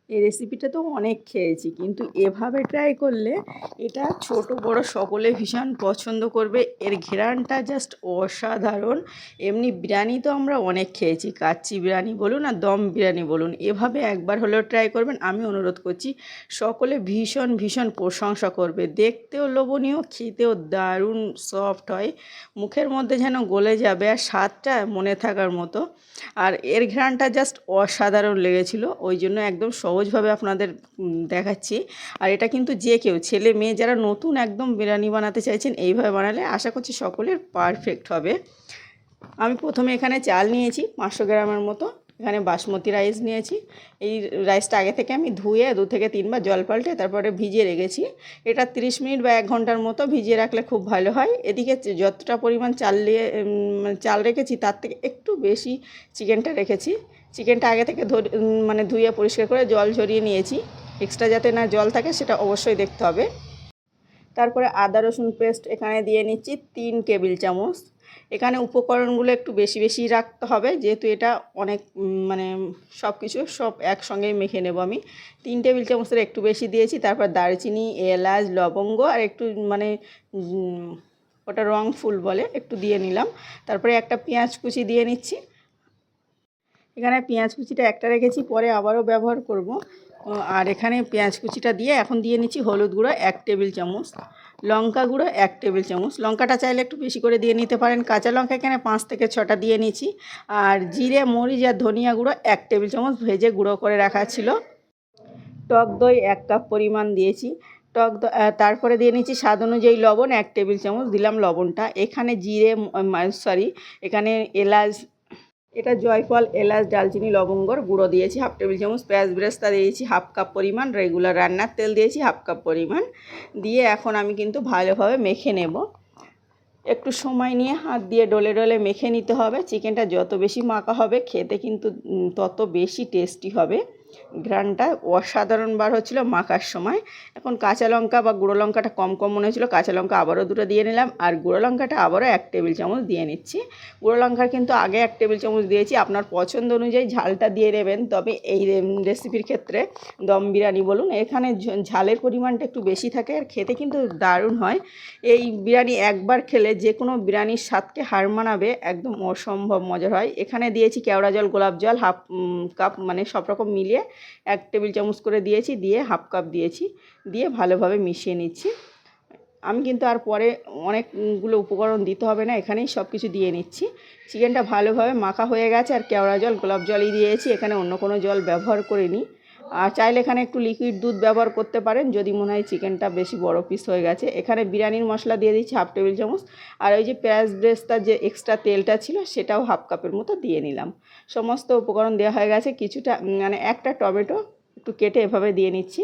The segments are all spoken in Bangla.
এই রেসিপিটা তো অনেক খেয়েছি, কিন্তু এভাবে ট্রাই করলে এটা ছোট বড় সকলে ভীষণ পছন্দ করবে। এর ঘ্রাণটা জাস্ট অসাধারণ। এমনি বিরিয়ানি তো আমরা অনেক খেয়েছি, কাচ্চি বিরিয়ানি বলুন আর দম বিরিয়ানি বলুন, এভাবে একবার হলেও ট্রাই করবেন। আমি অনুরোধ করছি, সকলে ভীষণ ভীষণ প্রশংসা করবে। দেখতেও লোভনীয়, খেতেও দারুণ সফট হয়, মুখের মধ্যে যেন গলে যাবে, আর স্বাদটা মনে থাকার মতো। আর এর ঘ্রাণটা জাস্ট অসাধারণ লেগেছিল, ওই জন্য একদম সহজভাবে আপনাদের দেখাচ্ছি। আর এটা কিন্তু যে কেউ, ছেলে মেয়ে যারা নতুন একদম বিরিয়ানি বানাতে চাইছেন, এইভাবে বানালে আশা করছি সকলের পারফেক্ট হবে। আমি প্রথমে এখানে চাল নিয়েছি 500 গ্রামের মতো, এখানে বাসমতি রাইস নিয়েছি। এই রাইসটা আগে থেকে আমি ধুয়ে 2 থেকে 3 বার জল পাল্টে তারপরে ভিজিয়ে রেখেছি। এটা 30 মিনিট বা 1 ঘন্টার মতো ভিজিয়ে রাখলে খুব ভালো হয়। এদিকে যতটা পরিমাণ চাল রেখেছি তার থেকে একটু বেশি চিকেনটা রেখেছি। চিকেনটা আগে থেকে ধুয়ে পরিষ্কার করে জল ঝরিয়ে নিয়েছি। এক্সট্রা যাতে না জল থাকে সেটা অবশ্যই দেখতে হবে। তারপরে আদা রসুন পেস্ট এখানে দিয়ে নিচ্ছি 3 টেবিল চামচ। এখানে উপকরণগুলো একটু বেশি বেশি রাখতে হবে, যেহেতু এটা অনেক সব কিছু একসঙ্গেই মেখে নেব আমি। 3 টেবিল চামচের একটু বেশি দিয়েছি। তারপর দারচিনি, এলাচ, লবঙ্গ আর একটু ওটা রং ফুল বলে, একটু দিয়ে নিলাম। তারপরে একটা পেঁয়াজ কুচি দিয়ে নিচ্ছি। এখানে পেঁয়াজ কুচিটা একটা রেখেছি, পরে আবারও ব্যবহার করব। আর এখানে পেঁয়াজ কুচিটা দিয়ে এখন দিয়ে নিচ্ছি হলুদ গুঁড়ো 1 টেবিল চামচ, লঙ্কা গুঁড়ো 1 টেবিল চামচ। লঙ্কাটা চাইলে একটু বেশি করে দিয়ে নিতে পারেন। কাঁচা লঙ্কা এখানে 5 থেকে 6টা দিয়ে নিচ্ছি। আর জিরে, মরিচ আর ধনিয়া গুঁড়ো 1 টেবিল চামচ ভেজে গুঁড়ো করে রাখা ছিল। টক দই 1 কাপ পরিমাণ দিয়েছি। তারপরে দিয়ে নিচ্ছি স্বাদ অনুযায়ী লবণ 1 টেবিল চামচ, দিলাম লবণটা। এখানে এখানে এলাচ, এটা জয়ফল, এলাচ, দারচিনি, লবঙ্গর গুঁড়ো দিয়েছি 1/2 টেবিল চামচ। পেঁয়াজ বেরেস্তা দিয়েছি 1/2 কাপ পরিমাণ। রেগুলার রান্নার তেল দিয়েছি 1/2 কাপ পরিমাণ। দিয়ে এখন আমি কিন্তু ভালোভাবে মেখে নেব। একটু সময় নিয়ে হাত দিয়ে ডলে ডলে মেখে নিতে হবে। চিকেনটা যত বেশি মাখা হবে খেতে কিন্তু তত বেশি টেস্টি হবে। ঘ্রাণটা অসাধারণ বার হচ্ছিলো মাখার সময়। এখন কাঁচা লঙ্কা বা গুঁড়ো লঙ্কাটা কম কম মনে হচ্ছিলো, কাঁচা লঙ্কা আবারও 2টো দিয়ে নিলাম। আর গুঁড়ো লঙ্কাটা আবারও 1 টেবিল চামচ দিয়ে নিচ্ছি। গুঁড়ো লঙ্কার কিন্তু আগে 1 টেবিল চামচ দিয়েছি, আপনার পছন্দ অনুযায়ী ঝালটা দিয়ে নেবেন। তবে এই রেসিপির ক্ষেত্রে, দম বিরিয়ানি বলুন, এখানে ঝালের পরিমাণটা একটু বেশি থাকে আর খেতে কিন্তু দারুণ হয়। এই বিরিয়ানি একবার খেলে যে কোনো বিরিয়ানির স্বাদকে হার মানাবে, একদম অসম্ভব মজার হয়। এখানে দিয়েছি কেওড়া জল, গোলাপ জল 1/2 কাপ, সব রকম মিলিয়ে 1 টেবিল চামচ করে দিয়েছি, দিয়ে 1/2 কাপ দিয়েছি, দিয়ে ভালোভাবে মিশিয়ে নিচ্ছি। আমি কিন্তু আর পরে অনেকগুলো উপকরণ দিতে হবে না, এখানেই সব কিছু দিয়ে নিচ্ছি। চিকেনটা ভালোভাবে মাখা হয়ে গেছে, আর কেওড়া জল, গোলাপ জলই দিয়েছি, এখানে অন্য কোনো জল ব্যবহার করিনি। আর চাইলে এখানে একটু লিকুইড দুধ ব্যবহার করতে পারেন যদি মনে হয় চিকেনটা বেশি বড় পিস হয়ে গেছে। এখানে বিরিয়ানির মশলা দিয়ে দিচ্ছি 1/2 টেবিল চামচ। আর ওই যে পেঁয়াজ বেরেস্তার যে এক্সট্রা তেলটা ছিল সেটাও 1/2 কাপের মতো দিয়ে নিলাম। সমস্ত উপকরণ দেওয়া হয়ে গেছে। কিছুটা একটা টমেটো একটু কেটে এভাবে দিয়ে নিচ্ছি।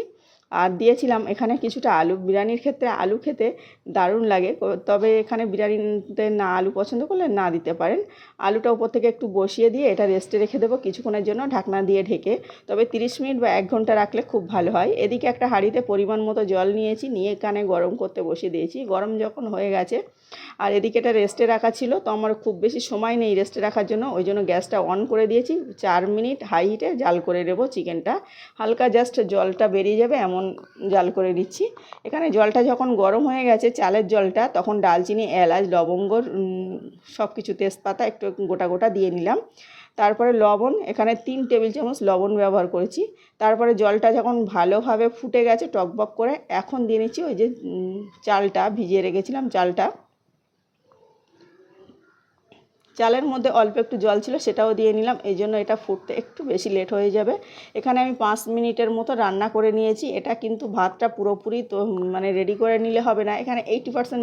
আর দিয়েছিলাম এখানে কিছুটা আলু। বিরিয়ানির ক্ষেত্রে আলু খেতে দারুণ লাগে, তবে এখানে বিরিয়ানিতে না আলু পছন্দ করলে না দিতে পারেন। আলুটা উপর থেকে একটু বসিয়ে দিয়ে এটা রেস্টে রেখে দেবো কিছুক্ষণের জন্য, ঢাকনা দিয়ে ঢেকে। তবে 30 মিনিট বা 1 ঘন্টা রাখলে খুব ভালো হয়। এদিকে একটা হাঁড়িতে পরিমাণ মতো জল নিয়েছি, নিয়ে এখানে গরম করতে বসিয়ে দিয়েছি। গরম যখন হয়ে গেছে, আর এদিকে এটা রেস্টে রাখা ছিল, তো আমার খুব বেশি সময় নেই রেস্টে রাখার জন্য, ওই জন্য গ্যাসটা অন করে দিয়েছি। 4 মিনিট হাই হিটে জাল করে নেব চিকেনটা। হালকা জাস্ট জলটা বেরিয়ে যাবে এমন জাল করে নিচ্ছি। এখানে জলটা যখন গরম হয়ে গেছে, চালের জলটা, তখন দারচিনি, এলাচ, লবঙ্গ, সব কিছু, তেজপাতা একটু গোটা গোটা দিয়ে নিলাম। তারপরে লবণ, এখানে 3 টেবিল চামচ লবণ ব্যবহার করেছি। তারপরে জলটা যখন ভালোভাবে ফুটে গেছে টকবক করে, এখন দিয়ে নিচ্ছি ওই যে চালটা ভিজিয়ে রেখেছিলাম। চালের মধ্যে অল্প একটু জল ছিল, সেটাও দিয়ে নিলাম। এই জন্য এটা ফুটতে একটু বেশি লেট হয়ে যাবে। এখানে আমি 5 মিনিটের মতো রান্না করে নিয়েছি। এটা কিন্তু ভাতটা পুরোপুরি তো রেডি করে নিলে হবে না, এখানে 80%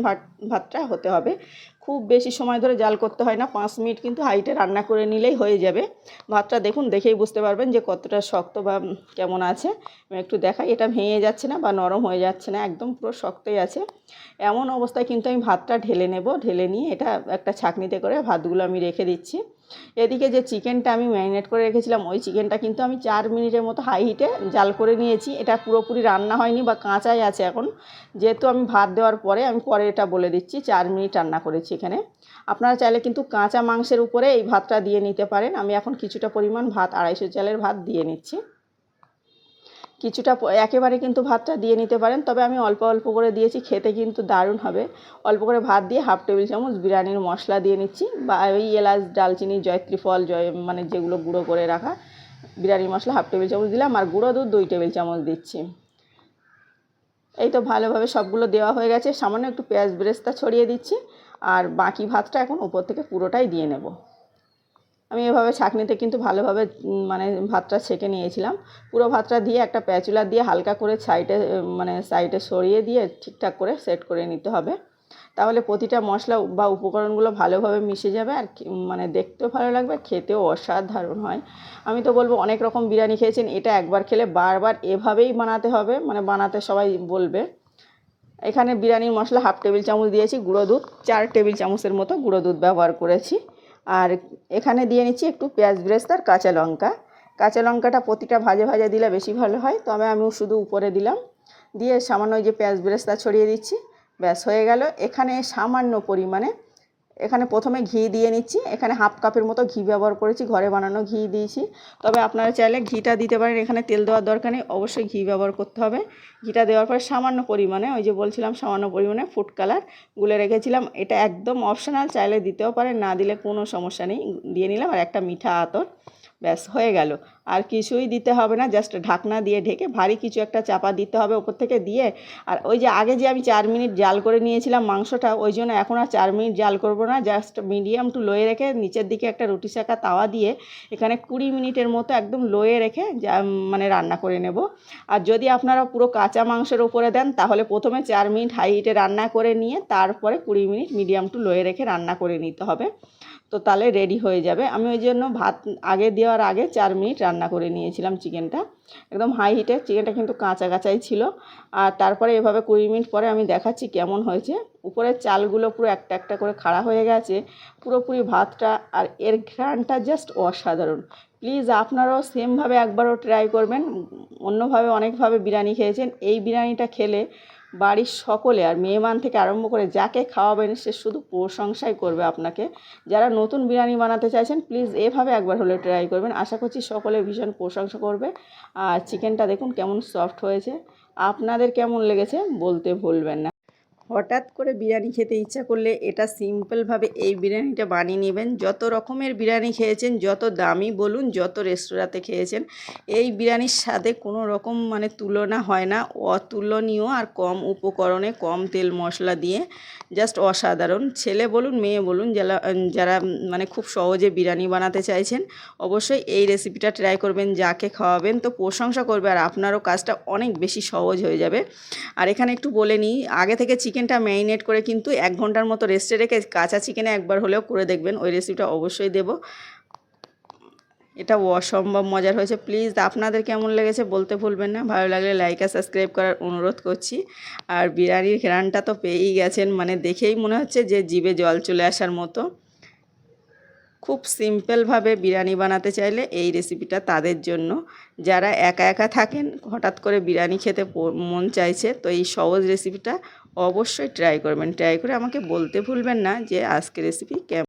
ভাতটা হতে হবে। খুব বেশি সময় ধরে জাল করতে হয় না, 5 মিনিট কিন্তু হাইটে রান্না করে নিলেই হয়ে যাবে। ভাতটা দেখুন, দেখেই বুঝতে পারবেন যে কতটা শক্ত বা কেমন আছে। আমি একটু দেখাই, এটা ভেঙে যাচ্ছে না বা নরম হয়ে যাচ্ছে না, একদম পুরো শক্তই আছে। এমন অবস্থায় কিন্তু আমি ভাতটা ঢেলে নেব। ঢেলে নিয়ে এটা একটা ছাঁকনিতে করে ভাতগুলো আমি রেখে দিচ্ছি। এদিকে যে চিকেনটা আমি ম্যারিনেট করে রেখেছিলাম, ওই চিকেনটা কিন্তু আমি 4 মিনিটের মতো হাই হিটে জাল করে নিয়েছি। এটা পুরোপুরি রান্না হয়নি বা কাঁচাই আছে এখন, যেহেতু আমি ভাত দেওয়ার পরে, আমি পরে এটা বলে দিচ্ছি, 4 মিনিট রান্না করেছি এখানে। আপনারা চাইলে কিন্তু কাঁচা মাংসের উপরে এই ভাতটা দিয়ে নিতে পারেন। আমি এখন কিছুটা পরিমাণ ভাত, 250 চালের ভাত দিয়ে নিচ্ছি। কিছুটা একেবারে কিন্তু ভাতটা দিয়ে নিতে পারেন, তবে আমি অল্প অল্প করে দিয়েছি, খেতে কিন্তু দারুণ হবে। অল্প করে ভাত দিয়ে 1/2 টেবিল চামচ বিরিয়ানির মশলা দিয়ে নিচ্ছি, বা ওই এলাচ, দালচিনি, জয়ত্রী ফল, মানে যেগুলো গুঁড়ো করে রাখা বিরিয়ানির মশলা 1/2 টেবিল চামচ দিলাম, আর গুঁড়ো দুধ 2 টেবিল চামচ দিচ্ছি। এই তো ভালোভাবে সবগুলো দেওয়া হয়ে গেছে। সামান্য একটু পেঁয়াজ বেরেস্তা ছড়িয়ে দিচ্ছি, আর বাকি ভাতটা এখন উপর থেকে পুরোটাই দিয়ে নেব। আমি এভাবে ছাঁকনিতে কিন্তু ভালোভাবে মানে ভাতটা ছেঁকে নিয়েছিলাম। পুরো ভাতটা দিয়ে একটা প্যাচুলা দিয়ে হালকা করে সাইডে সরিয়ে দিয়ে ঠিকঠাক করে সেট করে নিতে হবে। তাহলে প্রতিটা মশলা বা উপকরণগুলো ভালোভাবে মিশে যাবে, আর মানে দেখতেও ভালো লাগবে, খেতেও অসাধারণ হয়। আমি তো বলবো অনেক রকম বিরিয়ানি খেয়েছেন, এটা একবার খেলে বারবার এভাবেই বানাতে হবে, মানে বানাতে সবাই বলবে। এখানে বিরিয়ানির মশলা 1/2 টেবিল চামচ দিয়েছি, গুঁড়ো দুধ 4 টেবিল চামচের মতো গুঁড়ো দুধ ব্যবহার করেছি। আর এখানে দিয়ে নিচ্ছি একটু পেঁয়াজ বেরেস্তা আর কাঁচা লঙ্কা। কাঁচা লঙ্কাটা প্রতিটা ভাজে ভাজে দিলে বেশি ভালো হয়, তবে আমি শুধু উপরে দিলাম। দিয়ে সামান্য ওই যে পেঁয়াজ বেরেস্তা ছড়িয়ে দিচ্ছি, ব্যাস হয়ে গেল। এখানে সামান্য পরিমাণে এখানে প্রথমে ঘি দিয়ে নিচ্ছি। এখানে 1/2 কাপের মতো ঘি ব্যবহার করেছি, ঘরে বানানো ঘি দিয়েছি, তবে আপনারা চাইলে ঘিটা দিতে পারেন, এখানে তেল দেওয়ার দরকার নেই, অবশ্যই ঘি ব্যবহার করতে হবে। ঘিটা দেওয়ার পরে সামান্য পরিমাণে ওই যে বলছিলাম সামান্য পরিমাণে ফুড কালার গুলে রেখেছিলাম, এটা একদম অপশনাল, চাইলে দিতেও পারেন, না দিলে কোনো সমস্যা নেই, দিয়ে নিলাম। আর একটা মিঠা আতর, ব্যাস হয়ে গেল। আর কিছুই দিতে হবে না, জাস্ট ঢাকনা দিয়ে ঢেকে ভারী কিছু একটা চাপা দিতে হবে ওপর থেকে দিয়ে। আর ওই যে আগে যে আমি 4 মিনিট জাল করে নিয়েছিলাম মাংসটা, ওই জন্য এখন আর 4 মিনিট জাল করব না, জাস্ট মিডিয়াম টু লোয়ে রেখে নিচের দিকে একটা রুটি সেঁকা তাওয়া দিয়ে এখানে 20 মিনিটের মতো একদম লোয়ে রেখে মানে রান্না করে নেব। আর যদি আপনারা পুরো কাঁচা মাংসের উপরে দেন, তাহলে প্রথমে 4 মিনিট হাই হিটে রান্না করে নিয়ে তারপরে 20 মিনিট মিডিয়াম টু লোয়ে রেখে রান্না করে নিতে হবে, তো তাহলে রেডি হয়ে যাবে। আমি ওই জন্য ভাত আগে দেওয়ার আগে 4 মিনিট রান্না করে নিয়েছিলাম চিকেনটা, একদম হাই হিটে। চিকেনটা কিন্তু কাঁচা কাঁচাই ছিল। আর তারপরে এভাবে 20 মিনিট পরে আমি দেখাচ্ছি কেমন হয়েছে। উপরের চালগুলো পুরো একটা একটা করে খাড়া হয়ে গেছে, পুরোপুরি ভাতটা, আর এর ঘ্রাণটা জাস্ট অসাধারণ। প্লিজ আপনারাও সেমভাবে একবারও ট্রাই করবেন। অন্যভাবে অনেকভাবে বিরিয়ানি খেয়েছেন, এই বিরিয়ানিটা খেলে বাড়ির সকলে, আর মেহমান থেকে আরম্ভ করে যাকে খাওয়াবেন সে শুধু প্রশংসাই করবে আপনাকে। যারা নতুন বিরিয়ানি বানাতে চাইছেন, প্লিজ এভাবে একবার হলে ট্রাই করবেন, আশা করছি সকলে ভীষণ প্রশংসা করবে। আর চিকেনটা দেখুন কেমন সফট হয়েছে, আপনাদের কেমন লেগেছে বলতে ভুলবেন না। হঠাৎ করে বিরিয়ানি খেতে ইচ্ছা করলে এটা সিম্পলভাবে এই বিরিয়ানিটা বানিয়ে নেবেন। যত রকমের বিরিয়ানি খেয়েছেন, যত দামি বলুন, যত রেস্তোরাঁতে খেয়েছেন, এই বিরিয়ানির সাথে কোনো রকম মানে তুলনা হয় না, অতুলনীয়। আর কম উপকরণে, কম তেল মশলা দিয়ে জাস্ট অসাধারণ। ছেলে বলুন, মেয়ে বলুন, যারা মানে খুব সহজে বিরিয়ানি বানাতে চাইছেন, অবশ্যই এই রেসিপিটা ট্রাই করবেন। যাকে খাওয়াবেন তো প্রশংসা করবে, আর আপনারও কাজটা অনেক বেশি সহজ হয়ে যাবে। আর এখানে একটু বলে নিই, আগে থেকে চিকেনটা ম্যারিনেট করে কিন্তু 1 ঘন্টার মতো রেস্টে রেখে কাঁচা চিকেনে একবার হলেও করে দেখবেন, ওই রেসিপিটা অবশ্যই দেব। এটা অসম্ভব মজার হয়েছে। প্লিজ আপনাদের কেমন লেগেছে বলতে ভুলবেন না। ভালো লাগলে লাইক আর সাবস্ক্রাইব করার অনুরোধ করছি। আর বিরিয়ানির ঘ্রাণটা তো পেয়েই গেছেন, মানে দেখেই মনে হচ্ছে যে জিভে জল চলে আসার মতো। খুব সিম্পলভাবে বিরিয়ানি বানাতে চাইলে এই রেসিপিটা তাদের জন্য, যারা একা একা থাকেন, হঠাৎ করে বিরিয়ানি খেতে মন চাইছে, তো এই সহজ রেসিপিটা অবশ্যই ট্রাই করবেন। ট্রাই করে আমাকে বলতে ভুলবেন না যে আজকের রেসিপি কেমন।